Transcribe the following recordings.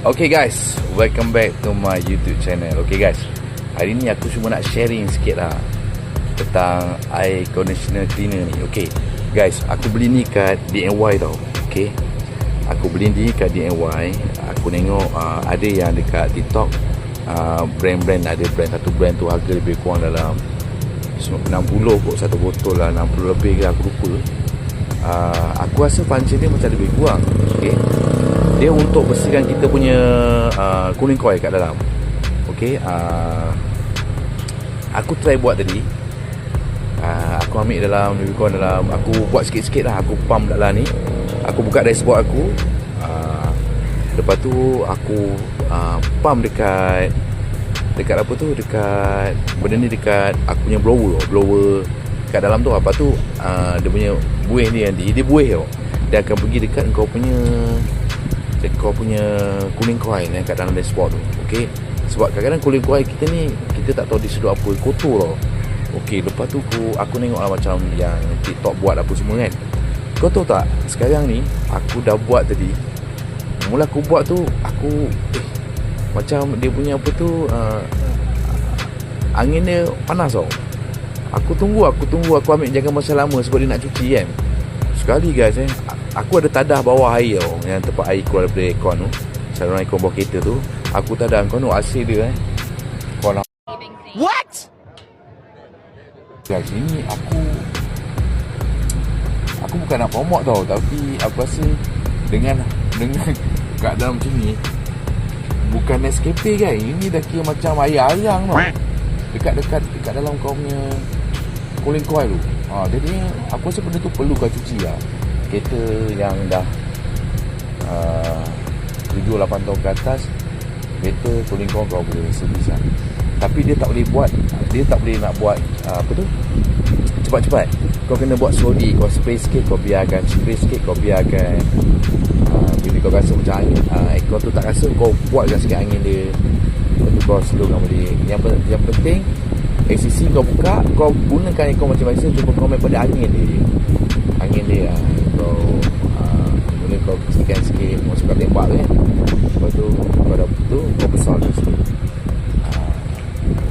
Okay guys, welcome back to my YouTube channel. Okay guys, hari ni aku cuma nak sharing sikit lah tentang air conditioner cleaner ni. Okay guys, aku beli ni kat DIY tau. Okay, aku beli ni kat DIY. Aku tengok ada yang dekat TikTok, brand-brand, ada satu brand tu harga lebih kurang dalam 60 kot satu botol lah, 60 lebih ke aku lupa. Aku rasa function dia macam lebih kurang. Okay, dia untuk bersihkan kita punya cooling coil kat dalam. Okay, aku try buat tadi. Aku ambil dalam, lebih kurang dalam, aku buat sikit-sikit lah. Aku pump dalam ni, aku buka dashboard aku. Lepas tu aku pump dekat apa tu, dekat benda ni, dekat aku punya blower kat dalam tu. Lepas tu dia punya buih ni nanti, dia buih tau, dia akan pergi dekat kau punya cooling coil yang kat dalam dashboard tu. Okay, sebab kadang-kadang cooling coil kita ni, kita tak tahu disedut apa, kotor tau. Okay, lepas tu aku tengok lah macam yang TikTok buat apa semua kan. Kau tahu tak, sekarang ni aku dah buat tadi. Mula aku buat tu, aku macam dia punya apa tu, angin dia panas tau. Aku tunggu, aku ambil jangan masa lama sebab dia nak cuci kan. Sekali guys aku ada tadah bawah air tau, yang tempat air keluar daripada aircon tu, saluran aircon bawah kereta tu. Aku tadah, kau nak AC dia kau nak. What? Guys, ini aku bukan nak promote tau, tapi aku rasa dengan keadaan macam ni, bukan Nescafe kan, ini dah kira macam air arang tau, dekat dalam kau punya cooling coil tu. Jadi aku rasa benda tu perlu kau cuci lah. Kereta yang dah 7-8 tahun ke atas, better cooling coil kau boleh servis lah. Tapi dia tak boleh nak buat apa tu cepat-cepat. Kau kena buat slowly. Kau spray sikit, kau biarkan. Bila kau rasa macam angin, aircon tu tak rasa, kau buatkan sikit angin dia. Lepas tu kau slowkan balik. Yang penting ACC kau buka, kau gunakan aircon macam biasa, cuba kau main pada angin dia. Kau boleh kau kecilkan sikit, masukkan tembak tu kan. Lepas tu kau dah tu, kau besar tu sikit.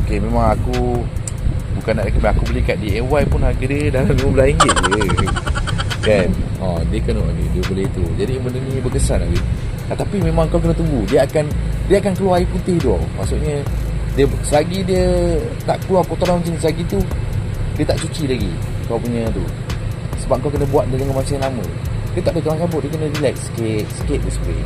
Okay, memang aku bukan nak recommend. Aku beli kat DIY pun harga dia dalam RM15 je kan. Dia kena lagi, dia boleh tu. Jadi benda ni berkesan lagi. Tapi memang kau kena tunggu, dia akan keluar air putih tu. Maksudnya dia selagi dia tak keluar kotoran macam selagi tu, dia tak cuci lagi kau punya tu. Sebab kau kena buat dia dengan masa yang lama. Dia tak boleh kelang kabut, dia kena relax sikit dia spray.